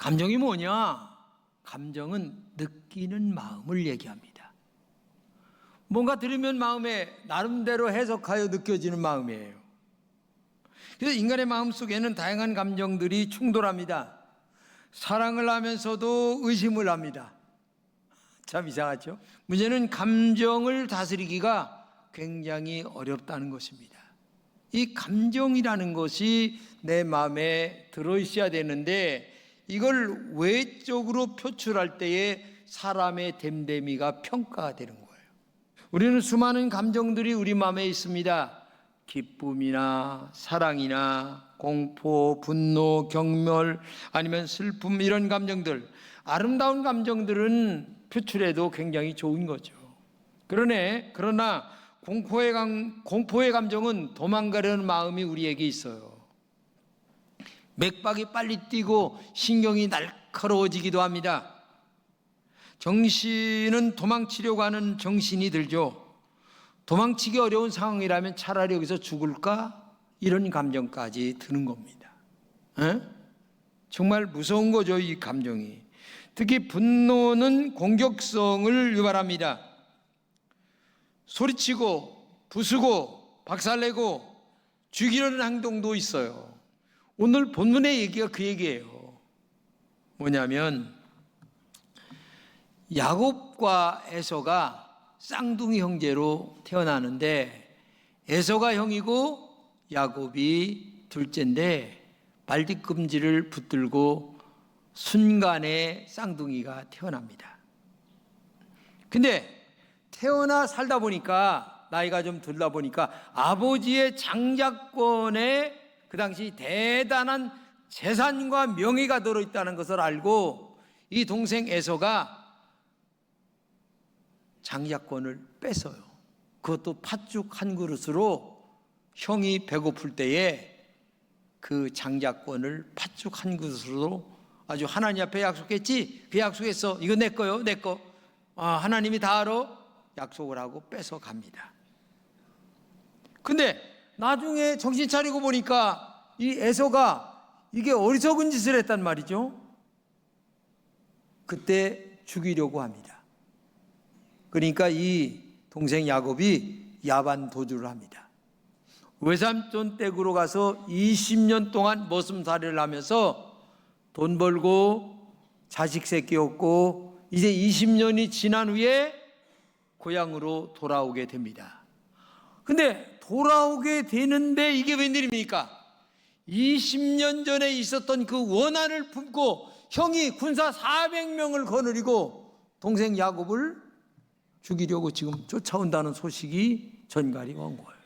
감정이 뭐냐? 감정은 느끼는 마음을 얘기합니다. 뭔가 들으면 마음에 나름대로 해석하여 느껴지는 마음이에요. 그래서 인간의 마음 속에는 다양한 감정들이 충돌합니다. 사랑을 하면서도 의심을 합니다. 참 이상하죠? 문제는 감정을 다스리기가 굉장히 어렵다는 것입니다. 이 감정이라는 것이 내 마음에 들어있어야 되는데 이걸 외적으로 표출할 때에 사람의 됨됨이가 평가가 되는 거예요. 우리는 수많은 감정들이 우리 마음에 있습니다. 기쁨이나 사랑이나 공포, 분노, 경멸, 아니면 슬픔, 이런 감정들, 아름다운 감정들은 표출해도 굉장히 좋은 거죠. 그러나 공포의 감정은 도망가려는 마음이 우리에게 있어요. 맥박이 빨리 뛰고 신경이 날카로워지기도 합니다. 정신은 도망치려고 하는 정신이 들죠. 도망치기 어려운 상황이라면 차라리 여기서 죽을까? 이런 감정까지 드는 겁니다. 정말 무서운 거죠, 이 감정이. 특히 분노는 공격성을 유발합니다. 소리치고 부수고 박살내고 죽이려는 행동도 있어요. 오늘 본문의 얘기가 그 얘기예요. 뭐냐면 야곱과 에서가 쌍둥이 형제로 태어나는데 에서가 형이고 야곱이 둘째인데 발뒤꿈치를 붙들고 순간에 쌍둥이가 태어납니다. 근데 태어나 살다 보니까 나이가 좀 들다 보니까 아버지의 장자권에 그 당시 대단한 재산과 명예가 들어있다는 것을 알고 이 동생 에서가 장자권을 뺏어요. 그것도 팥죽 한 그릇으로 형이 배고플 때에 그 장자권을 팥죽 한 그릇으로 아주 하나님 앞에 약속했지? 그 약속했어. 이거 내 거요, 내 거. 하나님이 다 알아. 약속을 하고 뺏어 갑니다. 근데 나중에 정신 차리고 보니까 이 에서가 이게 어리석은 짓을 했단 말이죠. 그때 죽이려고 합니다. 그러니까 이 동생 야곱이 야반 도주를 합니다. 외삼촌 댁으로 가서 20년 동안 머슴살이를 하면서 돈 벌고 자식 새끼 얻고 이제 20년이 지난 후에 고향으로 돌아오게 됩니다. 근데 돌아오게 되는데 이게 웬일입니까? 20년 전에 있었던 그 원한을 품고 형이 군사 400명을 거느리고 동생 야곱을 죽이려고 지금 쫓아온다는 소식이 전갈이 온 거예요.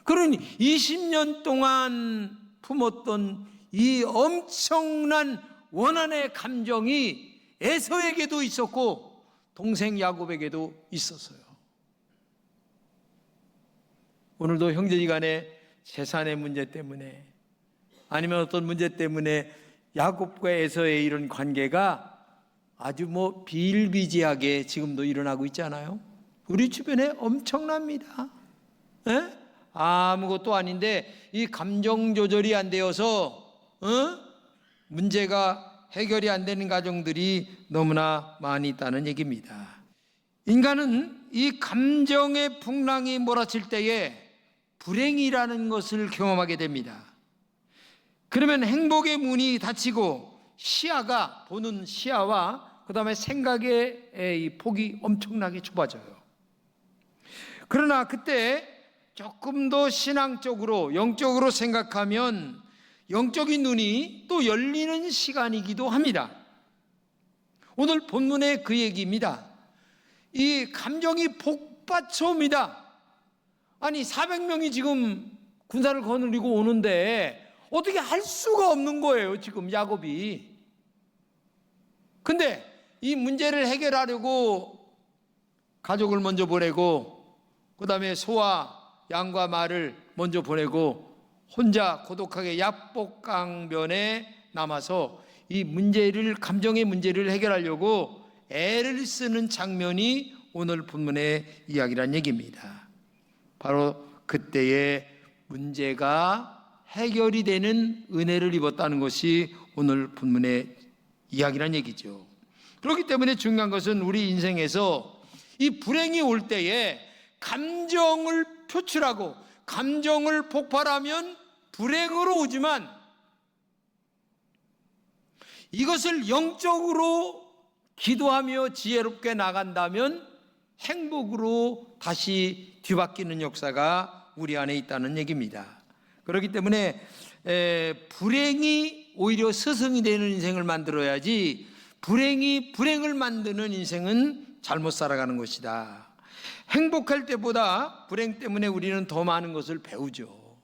그러니 20년 동안 품었던 이 엄청난 원한의 감정이 에서에게도 있었고 동생 야곱에게도 있었어요. 오늘도 형제지간에 재산의 문제 때문에 아니면 어떤 문제 때문에 야곱과 에서의 이런 관계가 아주 비일비재하게 지금도 일어나고 있잖아요. 우리 주변에 엄청납니다. 아무것도 아닌데 이 감정 조절이 안 되어서 문제가 해결이 안 되는 가정들이 너무나 많이 있다는 얘기입니다. 인간은 이 감정의 풍랑이 몰아칠 때에 불행이라는 것을 경험하게 됩니다. 그러면 행복의 문이 닫히고 시야가 보는 시야와 그 다음에 생각의 이 폭이 엄청나게 좁아져요. 그러나 그때 조금 더 신앙적으로 영적으로 생각하면 영적인 눈이 또 열리는 시간이기도 합니다. 오늘 본문의 그 얘기입니다. 이 감정이 복받쳐 옵니다. 아니 400명이 지금 군사를 거느리고 오는데 어떻게 할 수가 없는 거예요, 지금 야곱이. 근데 이 문제를 해결하려고 가족을 먼저 보내고 그 다음에 소와 양과 말을 먼저 보내고 혼자 고독하게 약복강변에 남아서 이 문제를, 감정의 문제를 해결하려고 애를 쓰는 장면이 오늘 본문의 이야기란 얘기입니다. 바로 그때의 문제가 해결이 되는 은혜를 입었다는 것이 오늘 본문의 이야기란 얘기죠. 그렇기 때문에 중요한 것은 우리 인생에서 이 불행이 올 때에 감정을 표출하고 감정을 폭발하면 불행으로 오지만 이것을 영적으로 기도하며 지혜롭게 나간다면 행복으로 다시 뒤바뀌는 역사가 우리 안에 있다는 얘기입니다. 그렇기 때문에 불행이 오히려 스승이 되는 인생을 만들어야지 불행이 불행을 만드는 인생은 잘못 살아가는 것이다. 행복할 때보다 불행 때문에 우리는 더 많은 것을 배우죠.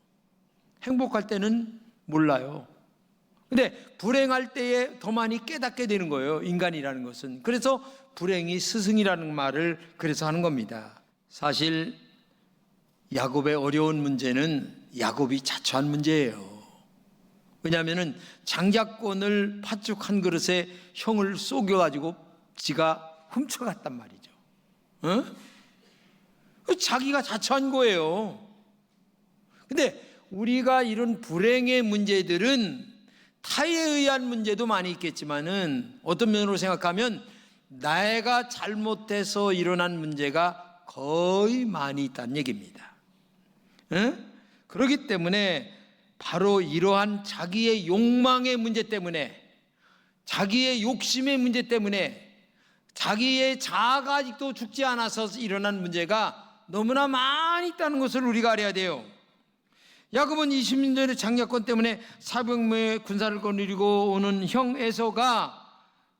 행복할 때는 몰라요. 근데 불행할 때에 더 많이 깨닫게 되는 거예요, 인간이라는 것은. 그래서 불행이 스승이라는 말을 그래서 하는 겁니다. 사실 야곱의 어려운 문제는 야곱이 자초한 문제예요. 왜냐하면 장자권을 팥죽 한 그릇에 형을 속여가지고 지가 훔쳐갔단 말이죠. 자기가 자초한 거예요. 근데 우리가 이런 불행의 문제들은 타에 의한 문제도 많이 있겠지만은 어떤 면으로 생각하면 내가 잘못해서 일어난 문제가 거의 많이 있다는 얘기입니다. 그렇기 때문에 바로 이러한 자기의 욕망의 문제 때문에, 자기의 욕심의 문제 때문에, 자기의 자아가 아직도 죽지 않아서 일어난 문제가 너무나 많이 있다는 것을 우리가 알아야 돼요. 야곱은 20년 전에 장자권 때문에 400명의 군사를 거느리고 오는 형 에서가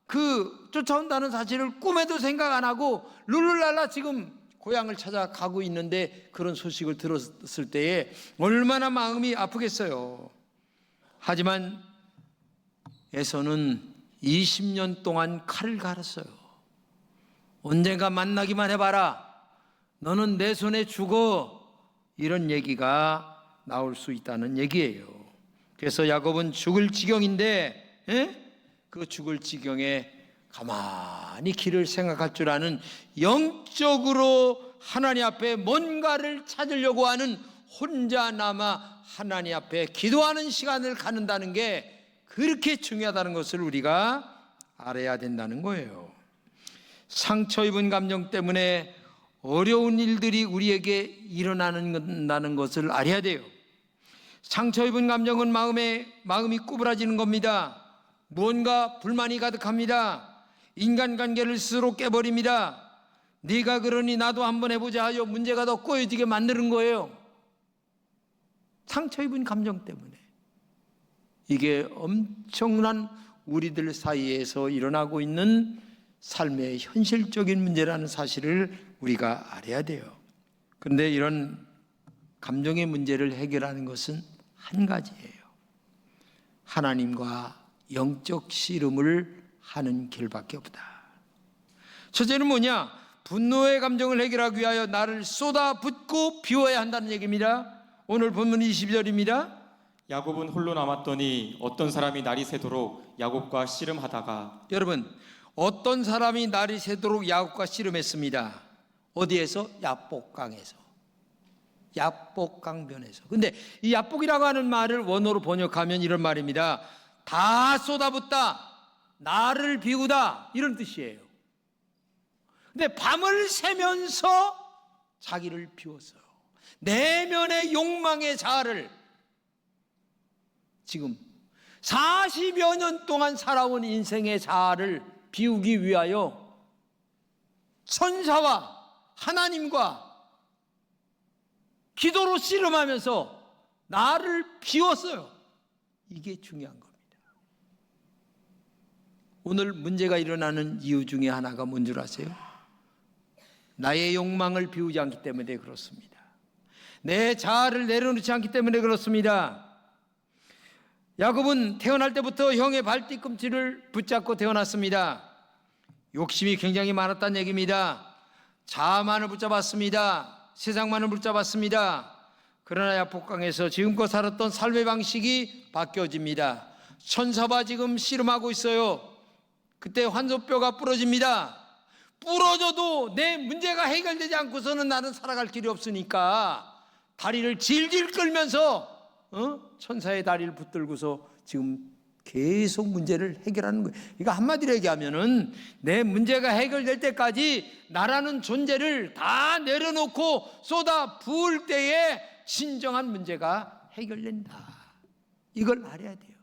그 쫓아온다는 사실을 꿈에도 생각 안 하고 룰루랄라 지금 고향을 찾아가고 있는데 그런 소식을 들었을 때에 얼마나 마음이 아프겠어요. 하지만 에서는 20년 동안 칼을 갈았어요. 언젠가 만나기만 해봐라. 너는 내 손에 죽어. 이런 얘기가 나올 수 있다는 얘기예요. 그래서 야곱은 죽을 지경인데 그 죽을 지경에 가만히 길을 생각할 줄 아는, 영적으로 하나님 앞에 뭔가를 찾으려고 하는, 혼자 남아 하나님 앞에 기도하는 시간을 갖는다는 게 그렇게 중요하다는 것을 우리가 알아야 된다는 거예요. 상처 입은 감정 때문에 어려운 일들이 우리에게 일어나는 것을 알아야 돼요. 상처 입은 감정은 마음이 구부라지는 겁니다. 무언가 불만이 가득합니다. 인간관계를 스스로 깨버립니다. 네가 그러니 나도 한번 해보자 하여 문제가 더 꼬여지게 만드는 거예요. 상처 입은 감정 때문에. 이게 엄청난 우리들 사이에서 일어나고 있는 삶의 현실적인 문제라는 사실을 우리가 알아야 돼요. 그런데 이런 감정의 문제를 해결하는 것은 한 가지예요. 하나님과 영적 씨름을 하는 길밖에 없다. 첫째는 뭐냐? 분노의 감정을 해결하기 위하여 나를 쏟아붓고 비워야 한다는 얘기입니다. 오늘 본문 22절입니다. 야곱은 홀로 남았더니 어떤 사람이 날이 새도록 야곱과 씨름하다가. 여러분, 어떤 사람이 날이 새도록 야곱과 씨름했습니다. 어디에서? 야복강에서. 야복강변에서. 근데 이 야복이라고 하는 말을 원어로 번역하면 이런 말입니다. 다 쏟아붓다, 나를 비우다, 이런 뜻이에요. 근데 밤을 새면서 자기를 비웠어요. 내면의 욕망의 자아를 지금 40여 년 동안 살아온 인생의 자아를 비우기 위하여 천사와 하나님과 기도로 씨름하면서 나를 비웠어요. 이게 중요한 겁니다. 오늘 문제가 일어나는 이유 중에 하나가 뭔 줄 아세요? 나의 욕망을 비우지 않기 때문에 그렇습니다. 내 자아를 내려놓지 않기 때문에 그렇습니다. 야곱은 태어날 때부터 형의 발뒤꿈치를 붙잡고 태어났습니다. 욕심이 굉장히 많았다는 얘기입니다. 자아만을 붙잡았습니다. 세상만을 붙잡았습니다. 그러나 야복강에서 지금껏 살았던 삶의 방식이 바뀌어집니다. 천사와 지금 씨름하고 있어요. 그때 환소뼈가 부러집니다. 부러져도 내 문제가 해결되지 않고서는 나는 살아갈 길이 없으니까 다리를 질질 끌면서 천사의 다리를 붙들고서 지금 계속 문제를 해결하는 거예요. 이거 한마디로 얘기하면은 내 문제가 해결될 때까지 나라는 존재를 다 내려놓고 쏟아 부을 때에 진정한 문제가 해결된다. 이걸 말해야 돼요.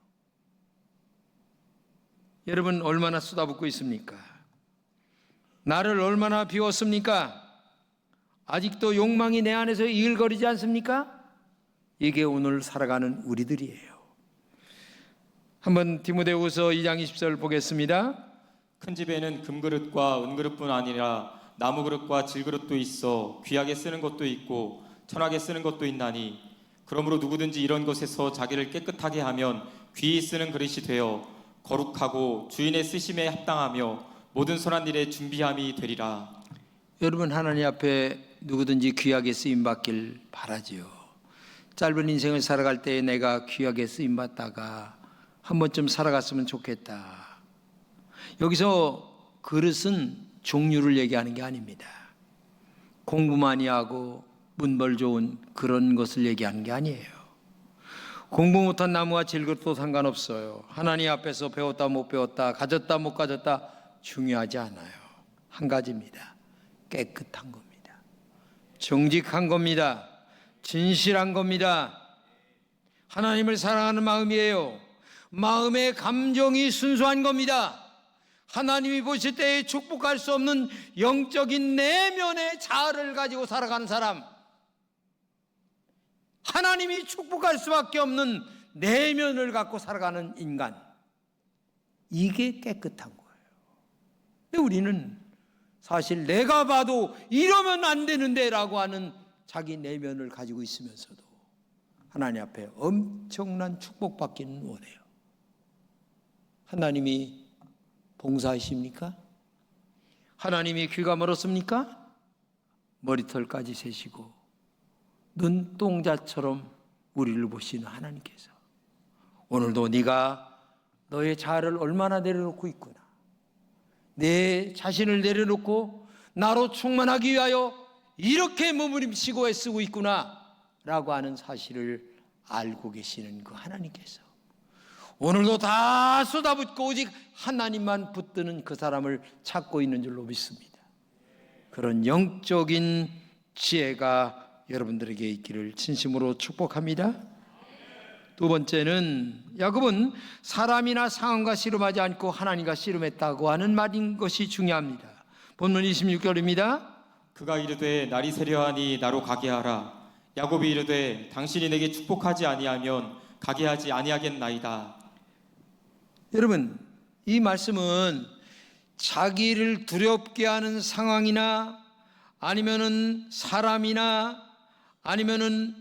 여러분 얼마나 쏟아붓고 있습니까? 나를 얼마나 비웠습니까? 아직도 욕망이 내 안에서 이글거리지 않습니까? 이게 오늘 살아가는 우리들이에요. 한번 디모데후서 2장 20절 보겠습니다. 큰 집에는 금그릇과 은그릇뿐 아니라 나무그릇과 질그릇도 있어 귀하게 쓰는 것도 있고 천하게 쓰는 것도 있나니 그러므로 누구든지 이런 것에서 자기를 깨끗하게 하면 귀히 쓰는 그릇이 되어 거룩하고 주인의 쓰심에 합당하며 모든 선한 일에 준비함이 되리라. 여러분 하나님 앞에 누구든지 귀하게 쓰임받길 바라지요. 짧은 인생을 살아갈 때 내가 귀하게 쓰임받다가 한 번쯤 살아갔으면 좋겠다. 여기서 그릇은 종류를 얘기하는 게 아닙니다. 공부 많이 하고 문벌 좋은 그런 것을 얘기하는 게 아니에요. 공부 못한 나무와 질그릇도 상관없어요. 하나님 앞에서 배웠다 못 배웠다, 가졌다 못 가졌다 중요하지 않아요. 한 가지입니다. 깨끗한 겁니다. 정직한 겁니다. 진실한 겁니다. 하나님을 사랑하는 마음이에요. 마음의 감정이 순수한 겁니다. 하나님이 보실 때에 축복할 수 없는 영적인 내면의 자아를 가지고 살아가는 사람, 하나님이 축복할 수밖에 없는 내면을 갖고 살아가는 인간, 이게 깨끗한 거예요. 근데 우리는 사실 내가 봐도 이러면 안 되는데 라고 하는 자기 내면을 가지고 있으면서도 하나님 앞에 엄청난 축복받기는 원해요. 하나님이 봉사하십니까? 하나님이 귀가 멀었습니까? 머리털까지 세시고 눈동자처럼 우리를 보시는 하나님께서 오늘도 네가 너의 자아를 얼마나 내려놓고 있구나, 내 자신을 내려놓고 나로 충만하기 위하여 이렇게 몸부림치고 애쓰고 있구나 라고 하는 사실을 알고 계시는 그 하나님께서 오늘도 다 쏟아붓고 오직 하나님만 붙드는 그 사람을 찾고 있는 줄로 믿습니다. 그런 영적인 지혜가 여러분들에게 있기를 진심으로 축복합니다. 두 번째는 야곱은 사람이나 상황과 씨름하지 않고 하나님과 씨름했다고 하는 말인 것이 중요합니다. 본문 26절입니다. 그가 이르되 날이 새려하니 나로 가게 하라. 야곱이 이르되 당신이 내게 축복하지 아니하면 가게 하지 아니하겠나이다. 여러분 이 말씀은 자기를 두렵게 하는 상황이나 아니면은 사람이나 아니면은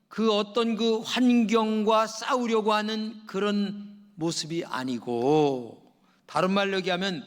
그 어떤 그 환경과 싸우려고 하는 그런 모습이 아니고, 다른 말로 얘기하면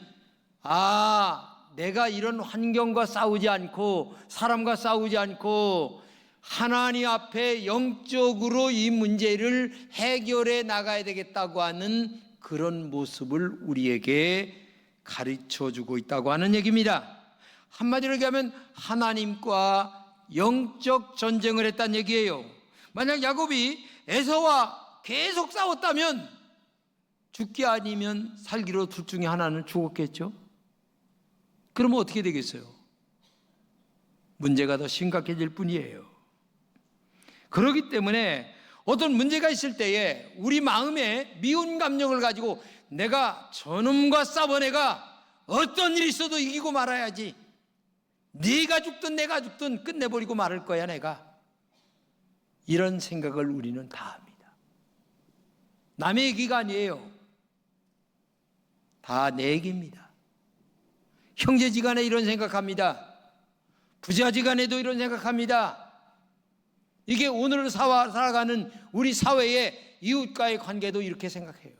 내가 이런 환경과 싸우지 않고 사람과 싸우지 않고 하나님 앞에 영적으로 이 문제를 해결해 나가야 되겠다고 하는 그런 모습을 우리에게 가르쳐 주고 있다고 하는 얘기입니다. 한마디로 얘기하면 하나님과 영적 전쟁을 했다는 얘기예요. 만약 야곱이 에서와 계속 싸웠다면 죽기 아니면 살기로 둘 중에 하나는 죽었겠죠. 그러면 어떻게 되겠어요? 문제가 더 심각해질 뿐이에요. 그렇기 때문에 어떤 문제가 있을 때에 우리 마음에 미운 감정을 가지고 내가 저놈과 싸워 내가 어떤 일이 있어도 이기고 말아야지, 네가 죽든 내가 죽든 끝내버리고 말할 거야 내가, 이런 생각을 우리는 다 합니다. 남의 얘기가 아니에요. 다 내 얘기입니다. 형제지간에 이런 생각합니다. 부자지간에도 이런 생각합니다. 이게 오늘 살아가는 우리 사회의 이웃과의 관계도 이렇게 생각해요.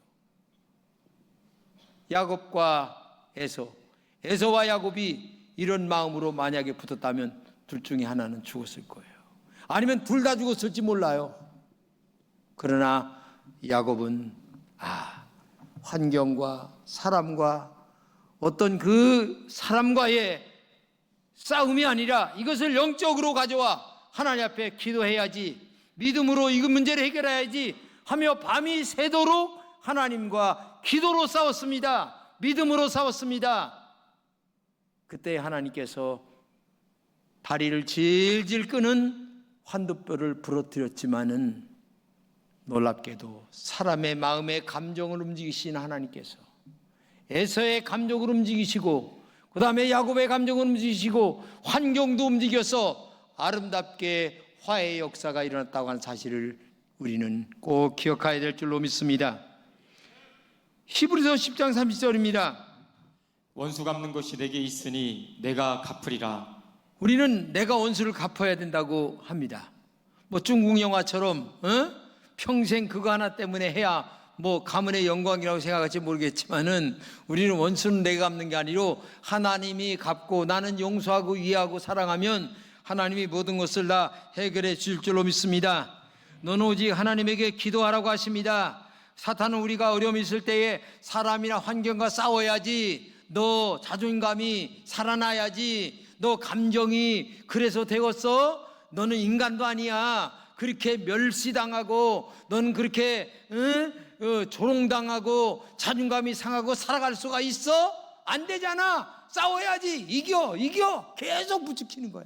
야곱과 에서와 야곱이 이런 마음으로 만약에 붙었다면 둘 중에 하나는 죽었을 거예요. 아니면 둘 다 죽었을지 몰라요. 그러나 야곱은 환경과 사람과 어떤 그 사람과의 싸움이 아니라 이것을 영적으로 가져와 하나님 앞에 기도해야지, 믿음으로 이 문제를 해결해야지 하며 밤이 새도록 하나님과 기도로 싸웠습니다. 믿음으로 싸웠습니다. 그때 하나님께서 다리를 질질 끄는 환도뼈를 부러뜨렸지만은 놀랍게도 사람의 마음의 감정을 움직이신 하나님께서 에서의 감정을 움직이시고 그 다음에 야곱의 감정을 움직이시고 환경도 움직여서 아름답게 화해의 역사가 일어났다고 하는 사실을 우리는 꼭 기억해야 될 줄로 믿습니다. 히브리서 10장 30절입니다. 원수 갚는 것이 내게 있으니 내가 갚으리라. 우리는 내가 원수를 갚아야 된다고 합니다. 뭐 중국 영화처럼 평생 그거 하나 때문에 해야 뭐 가문의 영광이라고 생각할지 모르겠지만은 우리는 원수는 내가 갚는 게 아니로 하나님이 갚고 나는 용서하고 이해하고 사랑하면 하나님이 모든 것을 다 해결해 줄 줄로 믿습니다. 너는 오직 하나님에게 기도하라고 하십니다. 사탄은 우리가 어려움이 있을 때에 사람이나 환경과 싸워야지, 너 자존감이 살아나야지, 너 감정이 그래서 되었어? 너는 인간도 아니야. 그렇게 멸시당하고 너는 그렇게 조롱당하고 자존감이 상하고 살아갈 수가 있어? 안 되잖아. 싸워야지. 이겨 계속 부추기는 거야.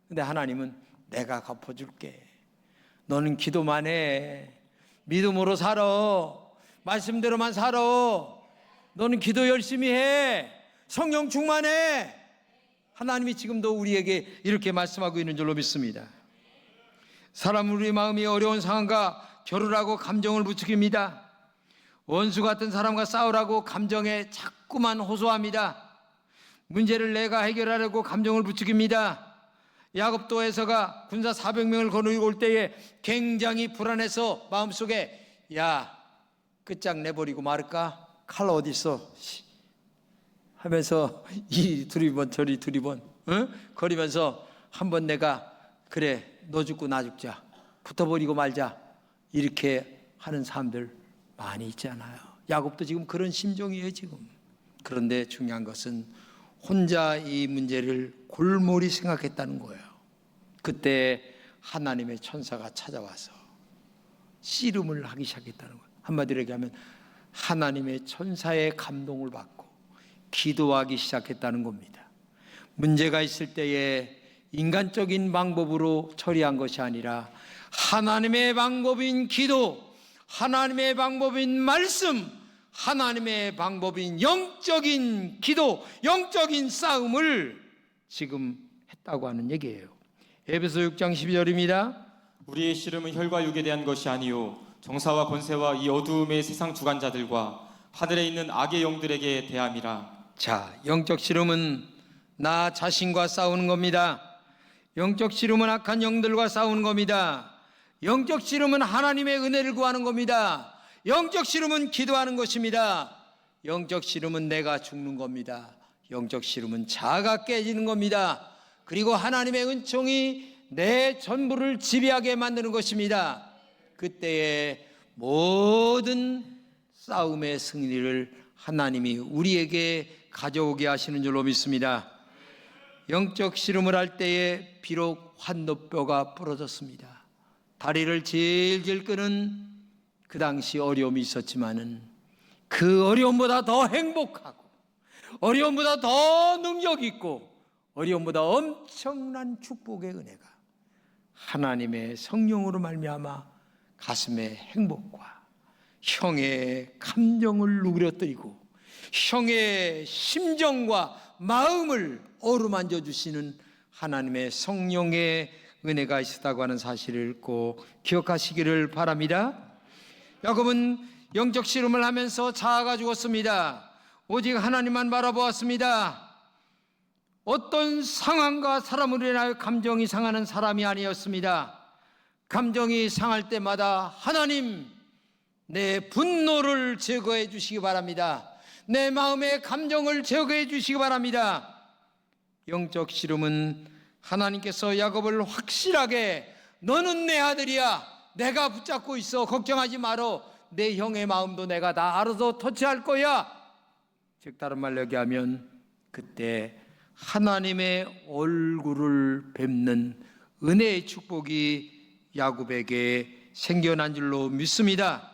근데 하나님은 내가 갚아줄게. 너는 기도만 해. 믿음으로 살아. 말씀대로만 살아. 너는 기도 열심히 해. 성령 충만해. 하나님이 지금도 우리에게 이렇게 말씀하고 있는 줄로 믿습니다. 사람은 우리 마음이 어려운 상황과 결혼하고 감정을 부추깁니다. 원수 같은 사람과 싸우라고 감정에 자꾸만 호소합니다. 문제를 내가 해결하려고 감정을 부추깁니다. 야곱도 에서가 군사 400명을 거느리고 올 때에 굉장히 불안해서 마음속에 야 끝장 내버리고 말을까? 칼 어디 있어? 하면서 이 두리번 저리 두리번 거리면서 한번 내가 그래 너 죽고 나 죽자 붙어버리고 말자 이렇게 하는 사람들 많이 있잖아요. 야곱도 지금 그런 심정이에요 지금. 그런데 중요한 것은 혼자 이 문제를 골몰이 생각했다는 거예요. 그때 하나님의 천사가 찾아와서 씨름을 하기 시작했다는 거예요. 한마디로 얘기하면 하나님의 천사의 감동을 받고 기도하기 시작했다는 겁니다. 문제가 있을 때에 인간적인 방법으로 처리한 것이 아니라 하나님의 방법인 기도, 하나님의 방법인 말씀, 하나님의 방법인 영적인 기도, 영적인 싸움을 지금 했다고 하는 얘기예요. 에베소 6장 12절입니다. 우리의 씨름은 혈과 육에 대한 것이 아니요 정사와 권세와 이 어두움의 세상 주관자들과 하늘에 있는 악의 영들에게 대함이라. 자, 영적 씨름은 나 자신과 싸우는 겁니다. 영적 씨름은 악한 영들과 싸우는 겁니다. 영적 씨름은 하나님의 은혜를 구하는 겁니다. 영적 씨름은 기도하는 것입니다. 영적 씨름은 내가 죽는 겁니다. 영적 씨름은 자아가 깨지는 겁니다. 그리고 하나님의 은총이 내 전부를 지배하게 만드는 것입니다. 그때의 모든 싸움의 승리를 하나님이 우리에게 가져오게 하시는 줄로 믿습니다. 영적 씨름을 할 때에 비록 환도뼈가 부러졌습니다. 다리를 질질 끄는 그 당시 어려움이 있었지만은 그 어려움보다 더 행복하고 어려움보다 더 능력 있고 어려움보다 엄청난 축복의 은혜가 하나님의 성령으로 말미암아 가슴의 행복과 형의 감정을 누그러뜨리고 형의 심정과 마음을 어루만져 주시는 하나님의 성령의 은혜가 있었다고 하는 사실을 꼭 기억하시기를 바랍니다. 야곱은 영적 씨름을 하면서 자아가 죽었습니다. 오직 하나님만 바라보았습니다. 어떤 상황과 사람으로 인하여 감정이 상하는 사람이 아니었습니다. 감정이 상할 때마다 하나님 내 분노를 제거해 주시기 바랍니다. 내 마음의 감정을 제거해 주시기 바랍니다. 영적 씨름은 하나님께서 야곱을 확실하게 너는 내 아들이야. 내가 붙잡고 있어. 걱정하지 말어. 내 형의 마음도 내가 다 알아서 터치할 거야. 즉 다른 말로 얘기하면 그때 하나님의 얼굴을 뵙는 은혜의 축복이 야곱에게 생겨난 줄로 믿습니다.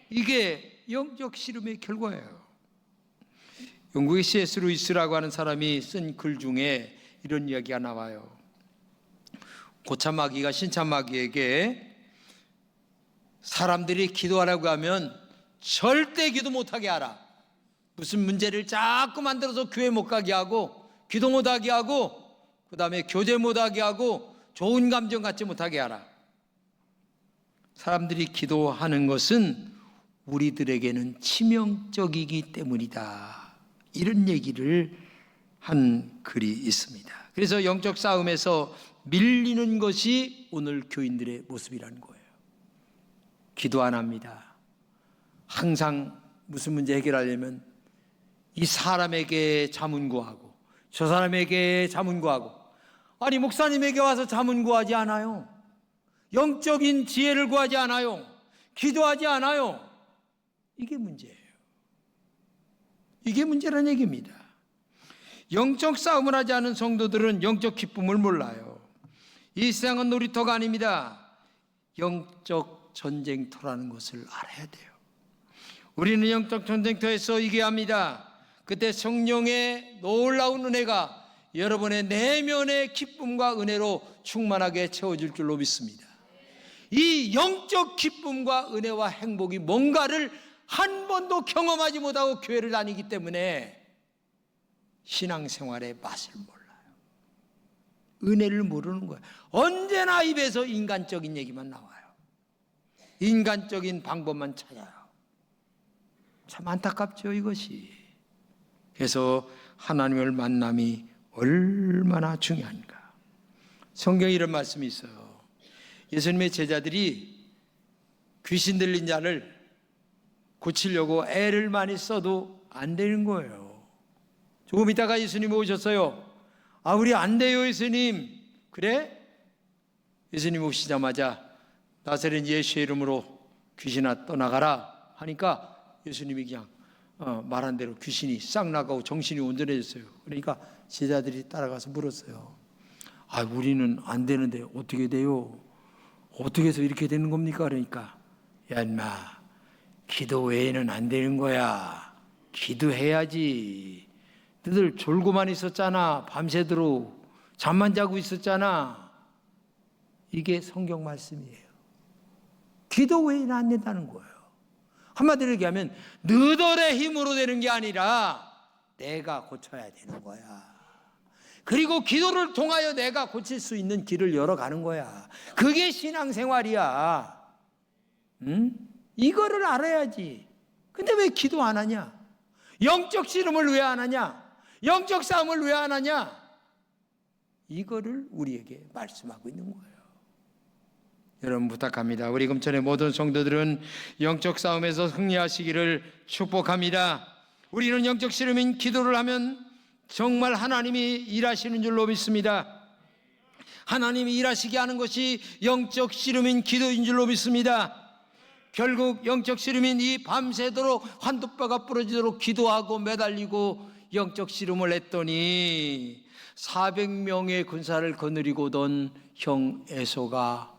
이게 영적 씨름의 결과예요. 영국의 C.S. 루이스라고 하는 사람이 쓴 글 중에 이런 이야기가 나와요. 고참마귀가 신참마귀에게 사람들이 기도하라고 하면 절대 기도 못하게 하라. 무슨 문제를 자꾸 만들어서 교회 못 가게 하고 기도 못하게 하고 그 다음에 교제 못하게 하고 좋은 감정 갖지 못하게 하라. 사람들이 기도하는 것은 우리들에게는 치명적이기 때문이다. 이런 얘기를 한 글이 있습니다. 그래서 영적 싸움에서 밀리는 것이 오늘 교인들의 모습이라는 거예요. 기도 안 합니다. 항상 무슨 문제 해결하려면 이 사람에게 자문 구하고 저 사람에게 자문 구하고, 아니 목사님에게 와서 자문 구하지 않아요. 영적인 지혜를 구하지 않아요. 기도하지 않아요. 이게 문제예요. 이게 문제라는 얘기입니다. 영적 싸움을 하지 않은 성도들은 영적 기쁨을 몰라요. 이 세상은 놀이터가 아닙니다. 영적 전쟁터라는 것을 알아야 돼요. 우리는 영적 전쟁터에서 이겨야 합니다. 그때 성령의 놀라운 은혜가 여러분의 내면의 기쁨과 은혜로 충만하게 채워질 줄로 믿습니다. 이 영적 기쁨과 은혜와 행복이 뭔가를 한 번도 경험하지 못하고 교회를 다니기 때문에 신앙생활의 맛을 몰라요. 은혜를 모르는 거예요. 언제나 입에서 인간적인 얘기만 나와요. 인간적인 방법만 찾아요. 참 안타깝죠, 이것이. 그래서 하나님을 만남이 얼마나 중요한가. 성경에 이런 말씀이 있어요. 예수님의 제자들이 귀신 들린 자를 고치려고 애를 많이 써도 안 되는 거예요. 조금 있다가 예수님이 오셨어요. 아, 우리 안 돼요, 예수님. 그래? 예수님 오시자마자 나사렛 예수의 이름으로 귀신아 떠나가라 하니까 예수님이 그냥 말한 대로 귀신이 싹 나가고 정신이 온전해졌어요. 그러니까 제자들이 따라가서 물었어요. 아, 우리는 안 되는데 어떻게 돼요? 어떻게 해서 이렇게 되는 겁니까? 그러니까 야 인마, 기도 외에는 안 되는 거야. 기도해야지. 너희들 졸고만 있었잖아. 밤새도록 잠만 자고 있었잖아. 이게 성경 말씀이에요. 기도 외에는 안 된다는 거예요. 한마디로 얘기하면 너희들의 힘으로 되는 게 아니라 내가 고쳐야 되는 거야. 그리고 기도를 통하여 내가 고칠 수 있는 길을 열어가는 거야. 그게 신앙생활이야. 응? 이거를 알아야지. 근데 왜 기도 안 하냐? 영적 씨름을 왜 안 하냐? 영적 싸움을 왜 안 하냐? 이거를 우리에게 말씀하고 있는 거예요. 여러분 부탁합니다. 우리 금천의 모든 성도들은 영적 싸움에서 승리하시기를 축복합니다. 우리는 영적 씨름인 기도를 하면 정말 하나님이 일하시는 줄로 믿습니다. 하나님이 일하시게 하는 것이 영적 씨름인 기도인 줄로 믿습니다. 결국 영적 씨름인 이 밤새도록 환도뼈가 부러지도록 기도하고 매달리고 영적 씨름을 했더니 400명의 군사를 거느리고던 형 에서가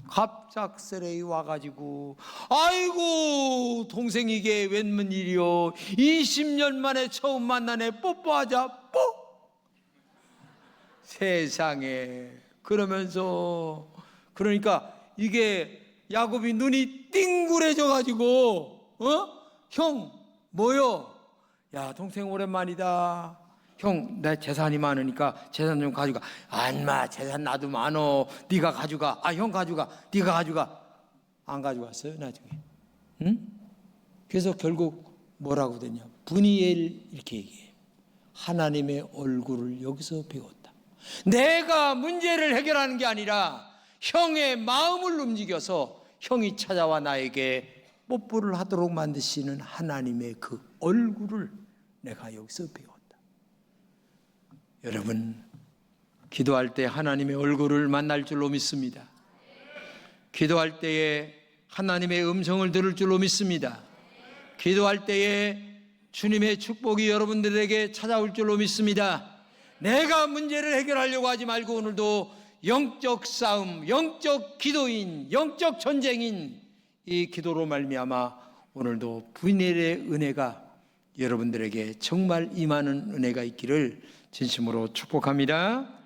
갑작스레 와가지고 아이고 동생 이게 웬일이요, 20년 만에 처음 만나네, 뽀뽀하자. 뽀 세상에. 그러면서 그러니까 이게 야곱이 눈이 띵그레져 가지고 형 뭐요? 야 동생 오랜만이다. 형, 내 재산이 많으니까 재산 좀 가져가. 안마, 재산 나도 많어. 네가 가져가. 아, 형 가져가. 네가 가져가. 안 가져갔어요 나중에. 응? 그래서 결국 뭐라고 되냐, 분이엘 이렇게 얘기해. 하나님의 얼굴을 여기서 배웠다. 내가 문제를 해결하는 게 아니라 형의 마음을 움직여서 형이 찾아와 나에게 뽀뽀를 하도록 만드시는 하나님의 그 얼굴을 내가 여기서 배웠다. 여러분, 기도할 때 하나님의 얼굴을 만날 줄로 믿습니다. 기도할 때에 하나님의 음성을 들을 줄로 믿습니다. 기도할 때에 주님의 축복이 여러분들에게 찾아올 줄로 믿습니다. 내가 문제를 해결하려고 하지 말고 오늘도 영적 싸움, 영적 기도인, 영적 전쟁인 이 기도로 말미암아 오늘도 부인의 은혜가 여러분들에게 정말 임하는 은혜가 있기를 진심으로 축복합니다.